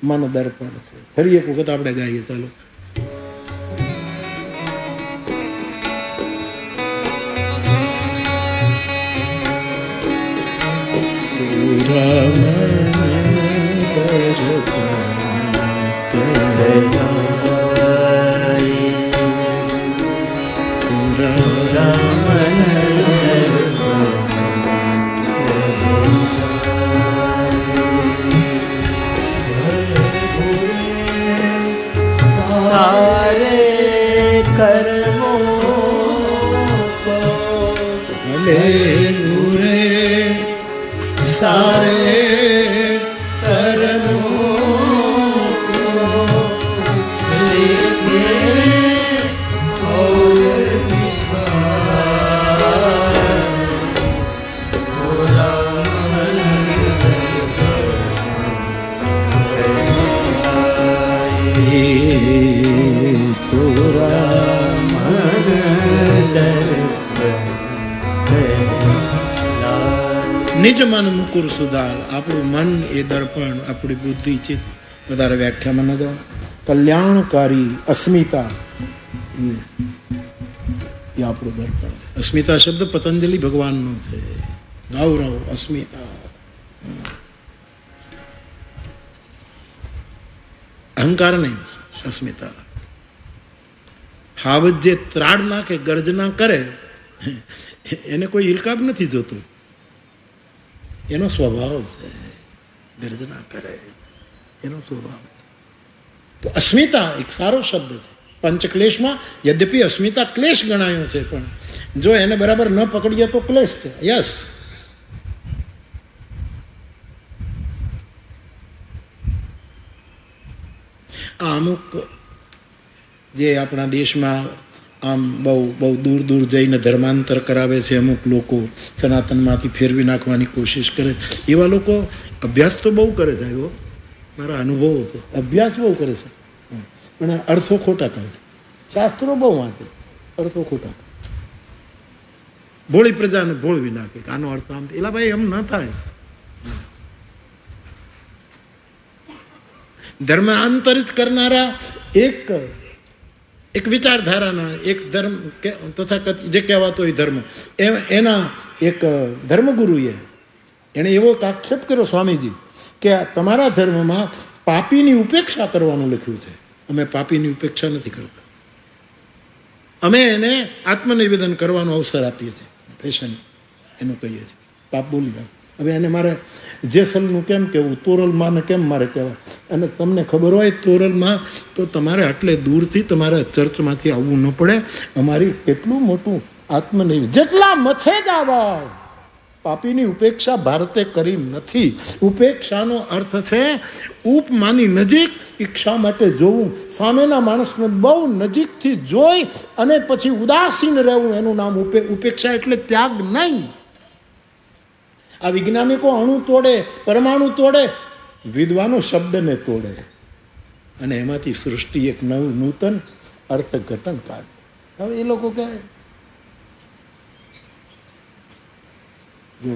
મન દર્પણ છે. ફરી એક વખત આપણે ગાઈએ, ચાલો. સારે કર્મો કો ભલે બુરે સારે કર્મો લેકે और તોરા નિજ મન મુકુર સુધાર. આપણું મન એ દર્પણ, આપણી બુદ્ધિ ચિત્ત, વધારે વ્યાખ્યામાં ન જાઓ. કલ્યાણકારી અસ્મિતા એ આપણું દર્પણ છે. અસ્મિતા શબ્દ પતંજલિ ભગવાનનો છે. ગૌરવ, અસ્મિતા, અહંકાર નહીં, અસ્મિતા. હાવજ જે ત્રાડ નાખે, ગર્જના કરે, એને કોઈ ઇલકાબ નથી જોતું. એનો સ્વભાવ છે, ગર્જના કરે એનો સ્વભાવ. તો અસ્મિતા એક સારો શબ્દ છે. પંચક્લેશમાં યદ્યપિ અસ્મિતા ક્લેશ ગણાયો છે, પણ જો એને બરાબર ન પકડીએ તો ક્લેશ છે. યસ, આ અમુક જે આપણા દેશમાં આમ બહુ દૂર દૂર જઈને ધર્માંતર કરાવે છે અમુક લોકો, સનાતનમાંથી ફેરવી નાખવાની કોશિશ કરે. એવા લોકો અભ્યાસ તો બહુ કરે છે. એવો મારા અનુભવો છે. અભ્યાસ બહુ કરે છે, પણ અર્થો ખોટા કરે. શાસ્ત્રો બહુ વાંચે, અર્થો ખોટા કરે. ભોળી પ્રજાને ભોળવી નાખે. આનો અર્થ આમ, એલા ભાઈ એમ ન થાય. ધર્માંતરિત કરનારા એક વિચારધારાના, એક ધર્મ તથા જે કહેવાતો હોય ધર્મ, એના એક ધર્મગુરુએ એણે એવો આક્ષેપ કર્યો, સ્વામીજી, કે તમારા ધર્મમાં પાપીની ઉપેક્ષા કરવાનું લખ્યું છે. અમે પાપીની ઉપેક્ષા નથી કરતા. અમે એને આત્મનિવેદન કરવાનો અવસર આપીએ છીએ. ફેશન એનું કહીએ છીએ. પાપ બોલી નાખ. હવે એને મારે જેસલનું કેમ કહેવું, તોરલમાં કેમ મારે કહેવાય? અને તમને ખબર હોય તોરલમાં, તો તમારે આટલે દૂરથી તમારે ચર્ચમાંથી આવવું ન પડે. અમારી કેટલું મોટું આત્મનિવેદન, જેટલા મથે જ આવા. પાપીની ઉપેક્ષા ભારતે કરી નથી. ઉપેક્ષાનો અર્થ છે ઉપમાની નજીક ઈચ્છા માટે જોવું, સામેના માણસને બહુ નજીકથી જોઈ અને પછી ઉદાસીન રહેવું, એનું નામ ઉપેક્ષા. એટલે ત્યાગ નહીં. આ વૈજ્ઞાનિકો અણુ તોડે, પરમાણુ તોડે, વિદ્વાનો શબ્દને તોડે અને એમાંથી સૃષ્ટિ એક નૂતન અર્થઘટન કાઢે. હવે એ લોકો કહે જો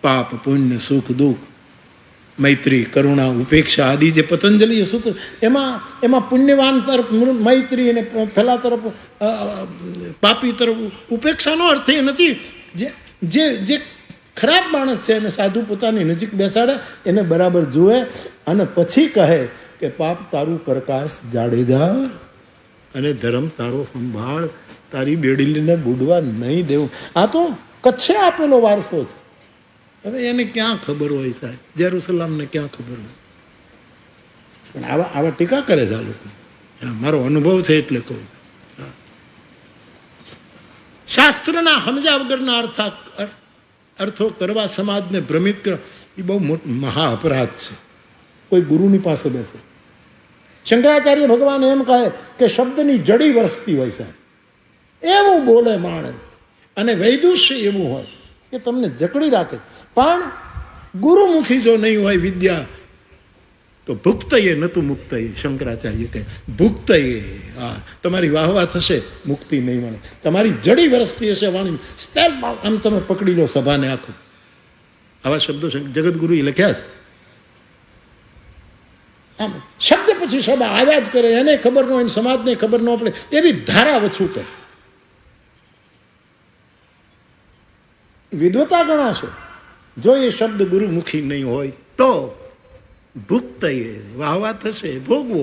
પાપ, પુણ્ય, સુખ, દુઃખ, મૈત્રી, કરુણા, ઉપેક્ષા આદિ જે પતંજલિ સૂત્ર, એમાં પુણ્યવાન તરફ મૈત્રી અને પેલા તરફ પાપી તરફ ઉપેક્ષાનો અર્થ એ નથી. જે ખરાબ માણસ છે એને સાધુ પોતાની નજીક બેસાડે, એને બરાબર જુએ અને પછી કહે કે પાપ તારું પ્રકાશ જાડેજા અને ધર્મ તારો સંભાળ, તારી બેડીલીને બુડવા નહીં દેવું. આ તો કચ્છે આપેલો વારસો છે. હવે એને ક્યાં ખબર હોય સાહેબ, જેરુસલામને ક્યાં ખબર હોય? પણ આવા ટીકા કરે છે આ લોકો. મારો અનુભવ છે એટલે કહું. શાસ્ત્રના સમજ્યા વગરના અર્થો કરવા, સમાજને ભ્રમિત કરવા, એ બહુ મહા અપરાધ છે. કોઈ ગુરુની પાસે બેસે. શંકરાચાર્ય ભગવાન એમ કહે કે શબ્દની જડી વરસતી હોય સાહેબ, એવું બોલે માણસ. અને વૈદુષ્ય એવું હોય કે તમને જકડી રાખે. પણ ગુરુમુખી જો નહીં હોય વિદ્યા, તો ભુક્તયે નતું મુક્તયે. શંકરાચાર્ય કહે ભુક્તયે, હા તમારી વાહવા થશે, મુક્તિ નહીં મળે. તમારી જડી વરસતી હશે વાણી, સ્પેલ આમ તમે પકડી લો સભાને આખું. આવા શબ્દો જગતગુરુએ લખ્યા છે. આમ શબ્દ પછી શબ્દ આવ્યા જ કરે, એને ખબર ન હોય, સમાજને ખબર ન પડે, એવી ધારા વછૂટે. વિદ્વતા ગણાશે જો એ શબ્દ ગુરુમુખી નહીં હોય તો. ભુક્તયે, વાહવા થશે, ભોગવો.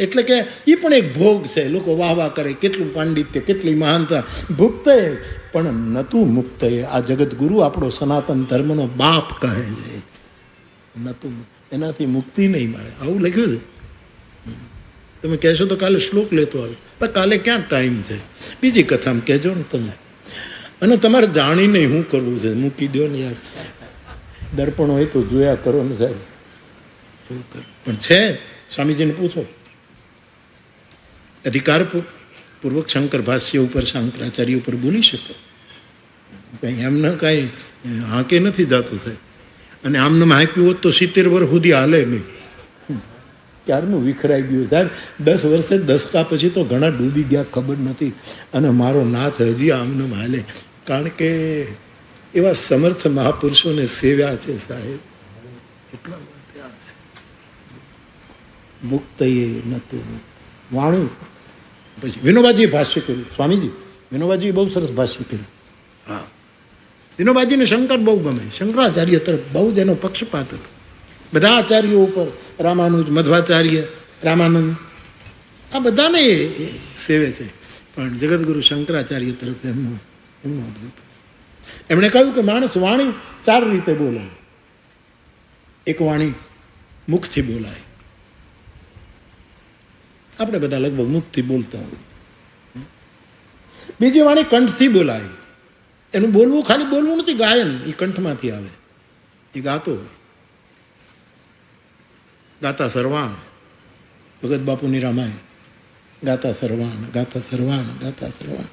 એટલે કે એ પણ એક ભોગ છે. લોકો વાહવા કરે, કેટલું પાંડિત્ય, કેટલી મહાનતા. ભુક્તયે પણ નતું મુક્તયે. આ જગતગુરુ આપણો સનાતન ધર્મનો બાપ કહે છે. નતું, એનાથી મુક્તિ નહીં મળે. આવું લખ્યું છે. તમે કહેશો તો કાલે શ્લોક લેતો આવે, પણ કાલે ક્યાં ટાઈમ છે? બીજી કથામાં કહેજો ને તમે. અને તમારે જાણીને શું કરવું છે મૂકી દો ને યાર. દર્પણ હોય તો જોયા કરો ને સાહેબ, એવું કરો. પણ છે, સ્વામીજીને પૂછો. અધિકારપૂર્વક શંકર ભાષ્ય ઉપર શંકરાચાર્ય ઉપર બોલી શકો. કંઈ એમને કાંઈ હાંકે નથી જતું સાહેબ. અને આમને હાંક્યું હોત તો 70 વર્ષ સુધી હાલે નહીં. ક્યારનું વિખરાઈ ગયું સાહેબ. 10 વર્ષે દસકા પછી તો ઘણા ડૂબી ગયા, ખબર નથી. અને મારો નાથ હજી આમને હાલે, કારણ કે એવા સમર્થ મહાપુરુષોને સેવ્યા છે સાહેબ. એટલા માટે આ છે મુક્ત એ નતું વાણું. પછી વિનોબાજીએ ભાષ્ય કર્યું, સ્વામીજી વિનોબાજીએ બહુ સરસ ભાષ્ય કર્યું. હા, વિનોબાજીને શંકર બહુ ગમે. શંકરાચાર્ય તરફ બહુ જ એનો પક્ષપાત હતો. બધા આચાર્યો ઉપર, રામાનુજ, મધ્વાચાર્ય, રામાનંદ, આ બધાને એ સેવે છે. પણ જગતગુરુ શંકરાચાર્ય તરફ એમનું અદભુત. એમણે કહ્યું કે માણસ વાણી 4 રીતે બોલે. એક વાણી મુખથી બોલાય. આપણે બધા લગભગ મુખથી બોલતા હોય. બીજી વાણી કંઠથી બોલાય. એનું બોલવું ખાલી બોલવું નથી, ગાયન એ કંઠમાંથી આવે, એ ગાતો હોય. ગાતા સર્વાણ, ભગત બાપુની રામાયણ, ગાતા સર્વાણ, ગાતા સર્વાણ, ગાતા સર્વાણ.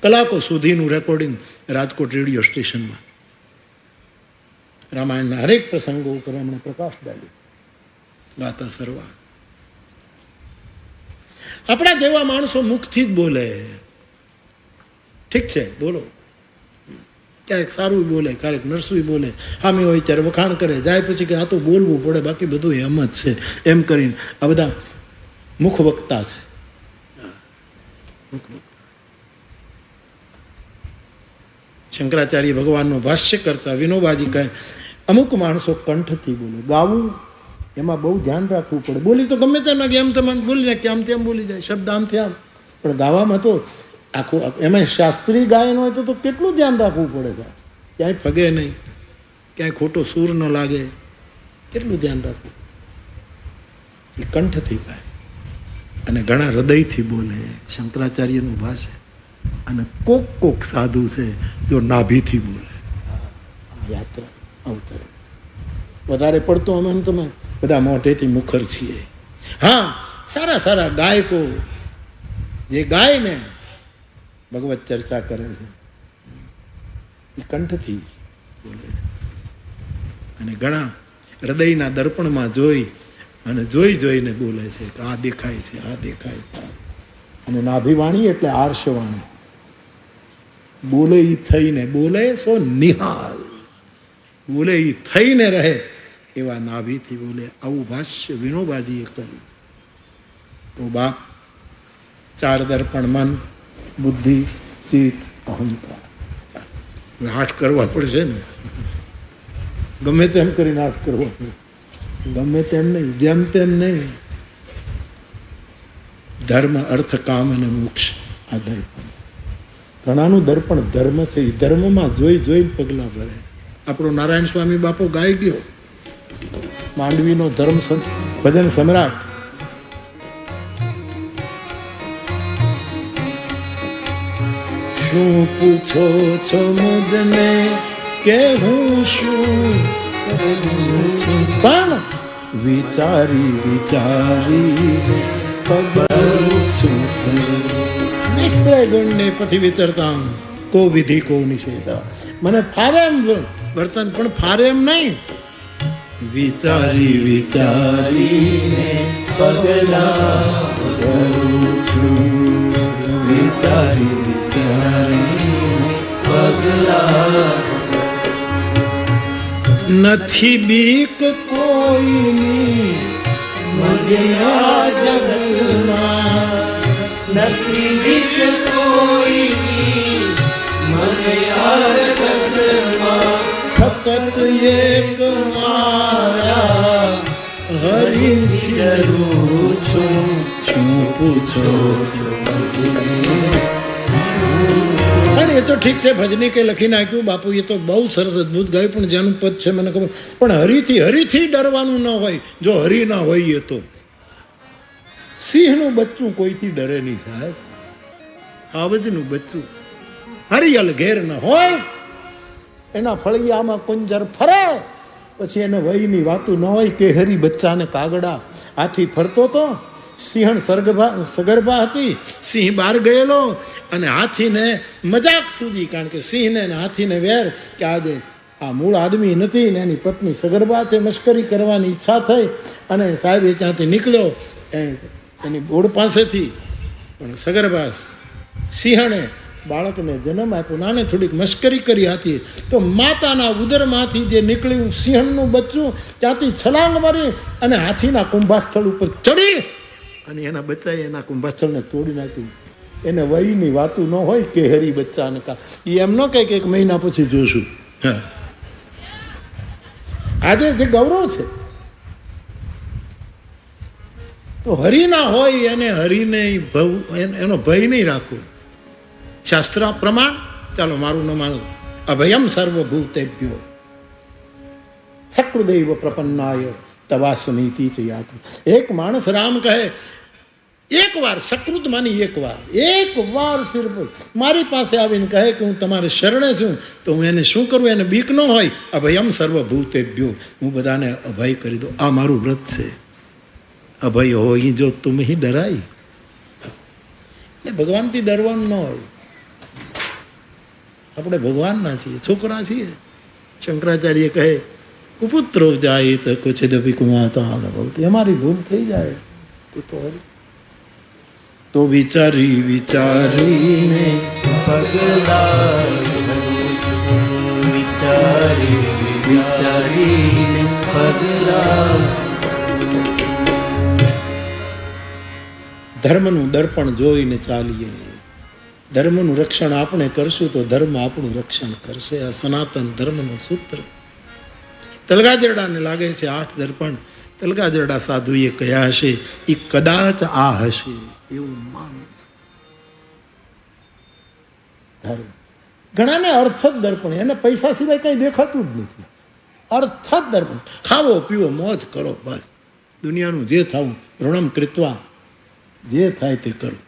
કલાકો સુધીનું રેકોર્ડિંગ રાજકોટ રેડિયો સ્ટેશનમાં. રામાયણના હરેક પ્રસંગો ઉપર એમણે પ્રકાશ ડાલ્યો. ગાતા સર્વાણ. આપણા જેવા માણસો મુખથી જ બોલે. ઠીક છે, બોલો. ક્યારેક સારું બોલે, ક્યારેક નરસું બોલે. હામી હોય ત્યારે વખાણ કરે, જાય પછી કે આ તો બોલવું પડે, બાકી બધું એમ જ છે, એમ કરીને આ બધા મુખ વક્તા છે. શંકરાચાર્ય ભગવાનનું ભાષ્ય કરતા વિનોબાજી કહે અમુક માણસો કંઠથી બોલે. ગાવું એમાં બહુ ધ્યાન રાખવું પડે. બોલી તો ગમે તેમ નાખે, એમ તમે બોલી નાખે, આમ તેમ બોલી જાય, શબ્દ આમથી આમ. પણ ગાવામાં તો આખું, એમાં શાસ્ત્રીય ગાયન હોય તો કેટલું ધ્યાન રાખવું પડે છે. ક્યાંય ફગે નહીં, ક્યાંય ખોટો સૂર ન લાગે, કેટલું ધ્યાન રાખવું. એ કંઠથી ગાય અને ઘણા હૃદયથી બોલે. શંકરાચાર્યનું ભાષે. અને કોક સાધુ છે જો નાભીથી બોલે. યાત્રા અવતર વધારે પડતો અમે તમે બધા મોઢેથી મુખર છીએ. હા, સારા સારા ગાયકો જે ગાય ને ભગવત ચર્ચા કરે છે એ કંઠથી બોલે છે. અને ઘણા હૃદયના દર્પણમાં જોઈને બોલે છે કે આ દેખાય છે, આ દેખાય છે. અને નાભિવાણી એટલે આર્ષવાણી. બોલે ઈ થઈને બોલે, સો નિહાલ બોલે ઈ થઈને રહે એવા નાભીથી બોલે. આવું ભાષ્ય વિનોબાજીએ કર્યું છે. તો બાપ 4 દર્પણ મન, બુદ્ધિ, ચિત્ત, અહંકાર. 8 કરવા પડશે ને. ગમે તેમ કરીને 8 કરવા પડશે. ગમે તેમ નહીં, જેમ તેમ નહીં. ધર્મ, અર્થ, કામ અને મોક્ષ આ દર્પણ. ઘણાનું દર્પણ ધર્મ છે. એ ધર્મમાં જોઈ પગલા ભરે. આપણો નારાયણ સ્વામી બાપો ગાઈ ગયો માંડવીનો ધર્મ ભજન સમ્રાટ. શું પૂછો છો મુજને કે હું શું કરું છું, પણ વિચારી ખબર છું. નિષ્પ્રય ગુણને પથી વિતરતા કો વિધિ કો નિષેધા. મને ફાવે એમ વર્તન, પણ ફારે એમ નહીં. વિચારીને પગલા કરું છું. વિચારીને પગલા. નથી બીક કોઈની મુજે આ જગમાં. નથી બીક કોઈની મને આ જગમાં. ફકત એક મારા હરિથી ડરું છું. શું પૂછો છો? પણ એ તો ઠીક છે, ભજની કે લખી નાખ્યું બાપુ, એ તો બહુ સરસ અદભુત ગાયું. પણ જેનું પદ છે મને ખબર. પણ હરિથી ડરવાનું ન હોય. જો હરિ ના હોય એ તો સિંહનું બચ્ચું કોઈથી ડરે નહીં સાહેબ. આવજનું બચ્ચું હરિયલ ઘેર ન હોય, એના ફળિયામાં કુંજર ફરે, પછી એને વયની વાતું ન હોય કે હરી બચ્ચાને કાગડા હાથી ફરતો તો. સિંહણ સગર્ભા હતી, સિંહ બહાર ગયેલો અને હાથીને મજાક સૂજી, કારણ કે સિંહને અને હાથીને વેર કે આજે આ મૂળ આદમી નથી ને એની પત્ની સગર્ભા છે, મશ્કરી કરવાની ઈચ્છા થઈ અને સાહેબ એ ત્યાંથી નીકળ્યો એની બોર્ડ પાસેથી. પણ સગર્ભા સિંહણે બાળકને જન્મ આપ્યો, નાને થોડીક મશ્કરી કરી હતી, તો માતાના ઉદરમાંથી જે નીકળ્યું સિંહણનું બચ્ચું ત્યાંથી છલાંગ મારી અને હાથીના કુંભાસ્થળ ઉપર ચડી અને એના બચ્ચાએ એના કુંભાસ્થળને તોડી નાખ્યું. એને વયની વાતું ન હોય કે હરી બચ્ચાને કા, એ એમ ન કહે કે 1 મહિના પછી જોશું. હા, આજે જે ગૌરવ છે તો હરિના હોય એને હરિને એનો ભય નહીં રાખવો. શાસ્ત્ર પ્રમાણ, ચાલો મારું ન માનું, અભયમ સર્વભૂતેભ્યો સકૃદૈવ પ્રપન્નાય તવાસ્વનીતિ ચ યાતુ. એક માણસ રામ કહે, એકવાર સકૃત માની એકવાર સિર્ફ મારી પાસે આવીને કહે કે હું તમારે શરણે છું, તો હું એને શું કરું? એને બીક ન હોય. અભયમ સર્વભૂતેભ્યો, હું બધાને અભય કરી દઉં. આ મારું વ્રત છે. અભય હોય જો તુમ હી ડરાય. ભગવાનથી ડરવાનું ન હોય. આપણે ભગવાનના છીએ, છોકરા છીએ. શંકરાચાર્ય કહે કુપુત્રો જાય તો કુછિદપી કુમાતા ભવતી. અમારી ભૂલ થઈ જાય તો વિચારીને ધર્મનું દર્પણ જોઈને ચાલીએ. ધર્મનું રક્ષણ આપણે કરશું તો ધર્મ આપણું રક્ષણ કરશે. આ સનાતન ધર્મનું સૂત્ર. તલગાજરડાને લાગે છે 8 દર્પણ. તલગાજરડા સાધુએ કયા હશે એ કદાચ આ હશે એવું માનું. ધર્મ ઘણાને અર્થ જ દર્પણ, એને પૈસા સિવાય કઈ દેખાતું જ નથી. અર્થ જ દર્પણ. ખાવો પીવો મોજ કરો, બસ. દુનિયાનું જે થવું ઋણમ કૃત્વા, જે થાય તે કરો.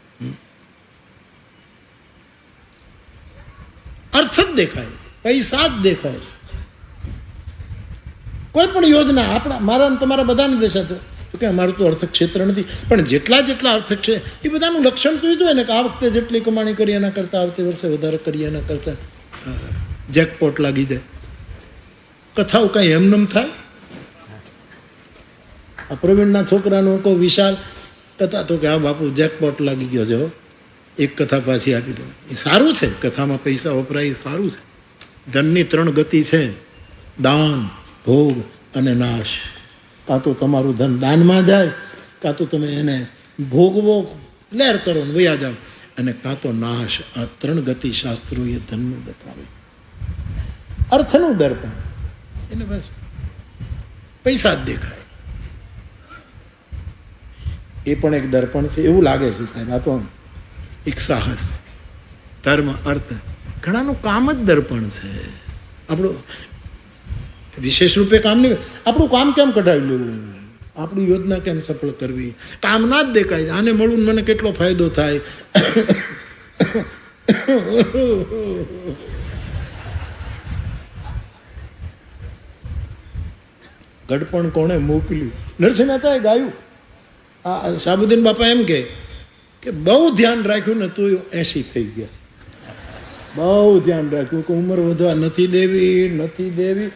અર્થ જ દેખાય છે, પૈસા જ દેખાય છે. કોઈ પણ યોજના આપણા મારા તમારા બધાની દશા છે કે અમારું તો અર્થ ક્ષેત્ર નથી, પણ જેટલા અર્થ છે એ બધાનું લક્ષણ તો એ જોઈએ ને કે આ વખતે જેટલી કમાણી કરી એના કરતાં આવતી વર્ષે વધારે કરીએ, એના કરતાં જેકપોટ લાગી જાય. કથાઓ કઈ એમનેમ થાય? આ પ્રવીણના છોકરાનું કોઈ વિશાલ કથા તો કે આ બાપુ જેકપોટ લાગી ગયો છે, એક કથા પાછી આપી દો. એ સારું છે, કથામાં પૈસા વપરાય એ સારું છે. ધનની 3 ગતિ છે, દાન, ભોગ અને નાશ. કાં તો તમારું ધન દાનમાં જાય, કાં તો તમે એને ભોગવો લહેર કરો ને વયા જાઓ, અને કાં તો નાશ. આ 3 ગતિ શાસ્ત્રોએ ધનનું બતાવે. અર્થનું દર્પણ, એને બસ પૈસા જ દેખાય. એ પણ એક દર્પણ છે એવું લાગે છે સાહેબ. આ તો એક સાહસ. ધર્મ અર્થ ઘણાનું કામ જ દર્પણ છે. આપણું વિશેષ રૂપે કામ નહીં, આપણું કામ કેમ કઢાવી લેવું, આપણી યોજના કેમ સફળ કરવી, કામ ના જ દેખાય. આને મળવું મને કેટલો ફાયદો થાય. ગડપણ કોણે મોકલ્યું? નરસિંહ મહેતાએ ગાયું. આ શાહબુદ્દીન બાપા એમ કે બહુ ધ્યાન રાખ્યું ને તો 80 થઈ ગયા. બહુ ધ્યાન રાખ્યું કે ઉંમર વધવા નથી દેવી.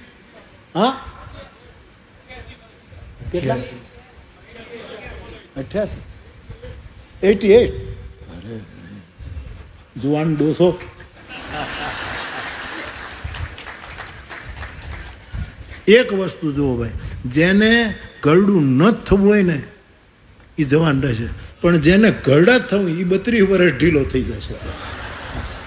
હા, કેટલા? 88. અરે જુવાન ડોસો. એક વસ્તુ જુઓ ભાઈ, જેને ગરડું ન થવું હોય ને એ જવાન રહેશે, પણ જેને ગરડા થવું એ 32 વર્ષ ઢીલો થઈ જશે.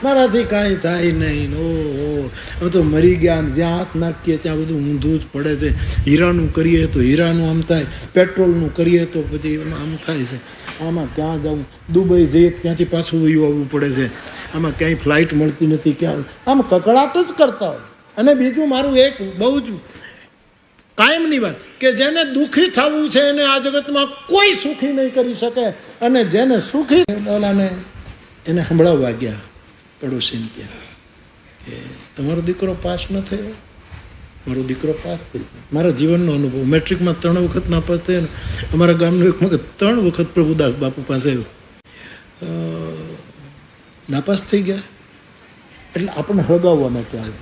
મારાથી કાંઈ થાય નહીં. ઓહો, હવે તો મરી ગયા. જ્યાં હાથ નાખીએ ત્યાં બધું ઊંધું જ પડે છે. હીરાનું કરીએ તો હીરાનું આમ થાય, પેટ્રોલનું કરીએ તો પછી એમાં આમ થાય છે. આમાં ક્યાં જવું? દુબઈ જઈએ ત્યાંથી પાછું વયું આવવું પડે છે. આમાં ક્યાંય ફ્લાઇટ મળતી નથી. ક્યાં આમ કકડાટ જ કરતા હોય. અને બીજું મારું એક બહુ જ કાયમની વાત કે જેને દુઃખી થવું છે એને આ જગતમાં કોઈ સુખી નહીં કરી શકે, અને જેને સુખી ઓલાને એને સંભળાવવા ગયા પડોશીને ત્યાં કે તમારો દીકરો પાસ ન થયો, મારો દીકરો પાસ થઈ ગયો. મારા જીવનનો અનુભવ, મેટ્રિકમાં 3 વખત નાપાસ થયો ને અમારા ગામનો એક વખત 3 વખત પ્રભુદાસ બાપુ પાસે નાપાસ થઈ ગયા એટલે આપણને હળગાવવા માટે આવે.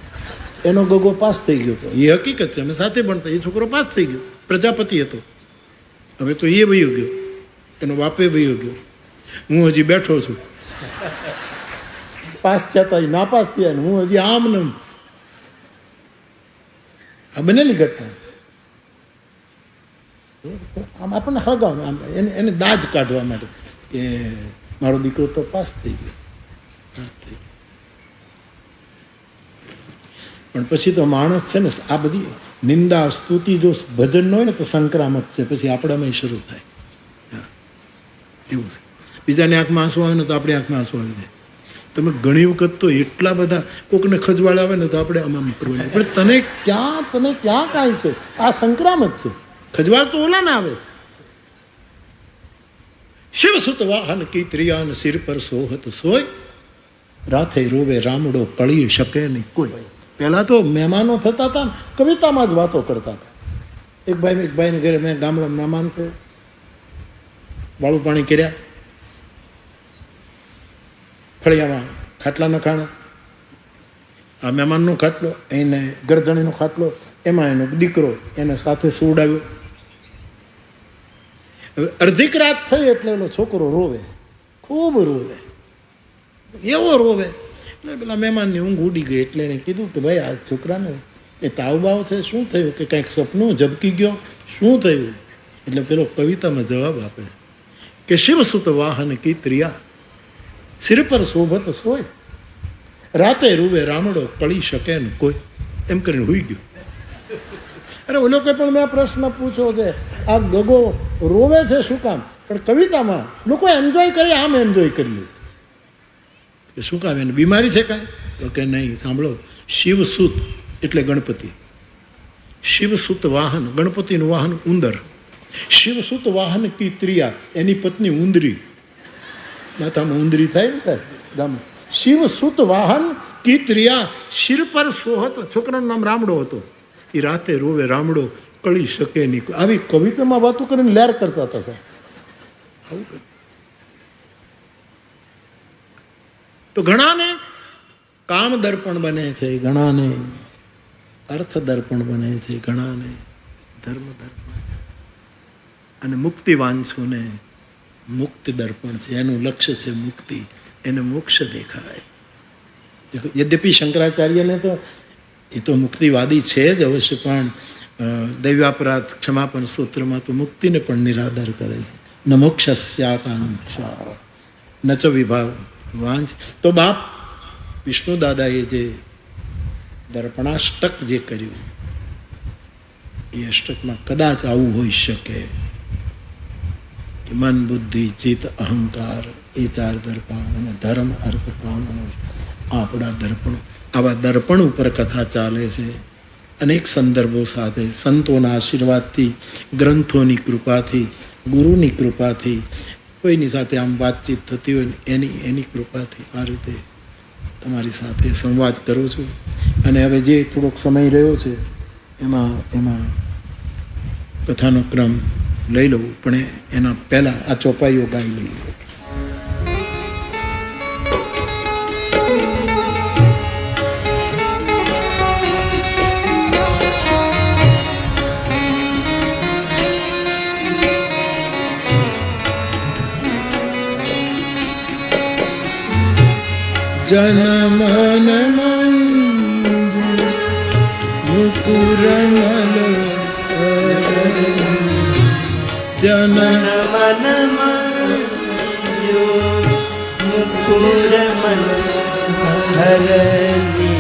એનો ગગો પાસ થઈ ગયો હતો, એ હકીકત છે, અમે સાથે ભણતા. એ છોકરો પાસ થઈ ગયો, પ્રજાપતિ હતો. હવે તો એ વયો ગયો, એનો બાપે વયો ગયો, હું હજી બેઠો છું. પાસ થયા નાપાસ થયા ને હું હજી આમ ને આ બનેલી ઘટના. આમ આપણને હળગાવ આમ એને દાજ કાઢવા માટે કે મારો દીકરો તો પાસ થઈ ગયો. પણ પછી તો માણસ છે ને આ બધી નિંદા સ્તુતિ જો ભજન ન હોય ને તો સંક્રામક છે, પછી આપણામાં શરૂ થાય. એવું છે. બીજાની આંખમાં આંસુ આવે ને તો આપણી આંખમાં આંસુ આવી જાય. તમે ઘણી વખત તો એટલા બધા કોકને ખજવાળ આવે ને તો આપણે આમ કરવું, પણ તને ક્યાં કાંઈ છે, આ સંક્રામક છે. ખજવાળ તો ઓલા ના આવે છે. શિવ સુત વાહન કી ત્રિયાન સિર પર સોહત સોય, રાથે રોવે રામડો પળી શકે નહીં કોઈ. પહેલાં તો મહેમાનો થતા હતા ને કવિતામાં જ વાતો કરતા હતા. એક ભાઈને ઘરે મેં ગામડામાં મહેમાન થયો, વાળું પાણી કર્યા, ફળિયામાં ખાટલા નખાણા, આ મહેમાનનો ખાટલો, એને ગરદણીનો ખાટલો, એમાં એનો દીકરો એને સાથે સુવડાવ્યો. હવે અડધીક રાત થઈ એટલે એનો છોકરો રોવે, ખૂબ રોવે, એવો રોવે એટલે પેલા મહેમાનની ઊંઘ ઉડી ગઈ. એટલે એણે કીધું કે ભાઈ આ છોકરાને એ તાવ બાવ છે, શું થયું, કે કંઈક સપનું ઝબકી ગયો, શું થયું? એટલે પેલો કવિતામાં જવાબ આપે કે શિવ સુત વાહન કી ત્રિયા સિર પર શોભત સોય, રાતે રૂવે રામડો પળી શકે ને કોઈ. એમ કરીને હુઈ ગયો. અરે ઓલો કે પણ મેં પ્રશ્ન પૂછ્યો છે, આ ગગો રોવે છે શું કામ? પણ કવિતામાં લોકો એન્જોય કરે, આમ એન્જોય કરી કે શું કામ, એને બીમારી છે કાંઈ? તો કે નહીં. સાંભળો, શિવસુત એટલે ગણપતિ, શિવસુત વાહન, ગણપતિનું વાહન ઉંદર. શિવસુત વાહન કી ત્રિયા, એની પત્ની ઉંદરી. માથામાં ઉંદરી થાય ને સાહેબ ગામમાં. શિવસુત વાહન કી ત્રિયા શિર પર સોહત, છોકરાનું નામ રામડો હતો. એ રાતે રોવે રામડો કળી શકે નહીં. આવી કવિતામાં વાતો કરીને લહેર કરતા હતા સાહેબ. આવું તો ઘણાને કામ દર્પણ બને છે, ઘણાને અર્થ દર્પણ બને છે, ઘણાને ધર્મ દર્પણ, અને મુક્તિવાંછોને મુક્તિ દર્પણ છે. એનું લક્ષ્ય છે મુક્તિ, એને મોક્ષ દેખાય. યદ્યપિ શંકરાચાર્યને તો એ તો મુક્તિવાદી છે જ અવશ્ય, પણ દૈવાપરાધ ક્ષમાપન સૂત્રમાં તો મુક્તિને પણ નિરાદર કરે છે. ન મોક્ષસ્યાકાંક્ષા ન ચ વિભાવ વાંચ. તો બાપ વિષ્ણુ દાદાએ જે દર્પણાષ્ટક જે કર્યું એ અષ્ટકમાં કદાચ આવું હોઈ શકે કે મન બુદ્ધિ ચિત્ત અહંકાર એ 4 દર્પણ, અને ધર્મ અર્થ કામ આપણા દર્પણો. આવા દર્પણ ઉપર કથા ચાલે છે. અનેક સંદર્ભો સાથે, સંતોના આશીર્વાદથી, ગ્રંથોની કૃપાથી, ગુરુની કૃપાથી, કોઈની સાથે આમ વાતચીત થતી હોય એની કૃપાથી આ રીતે તમારી સાથે સંવાદ કરું છું. અને હવે જે થોડોક સમય રહ્યો છે એમાં કથાનો ક્રમ લઈ લઉં, પણ એના પહેલાં આ ચોપાઈઓ ગાઈ લઈએ. જનમન મુકુરમલ જનમન મુકુરમલ હરની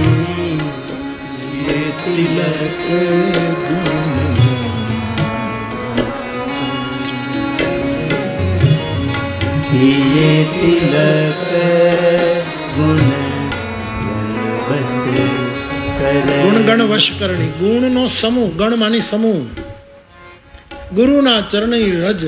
તિલક ये तिलक गुण बस ગુણગણ વશ કરણી, ગુણનો સમૂહ, ગણ માની સમૂહ, ગુરુના ચરણી રજ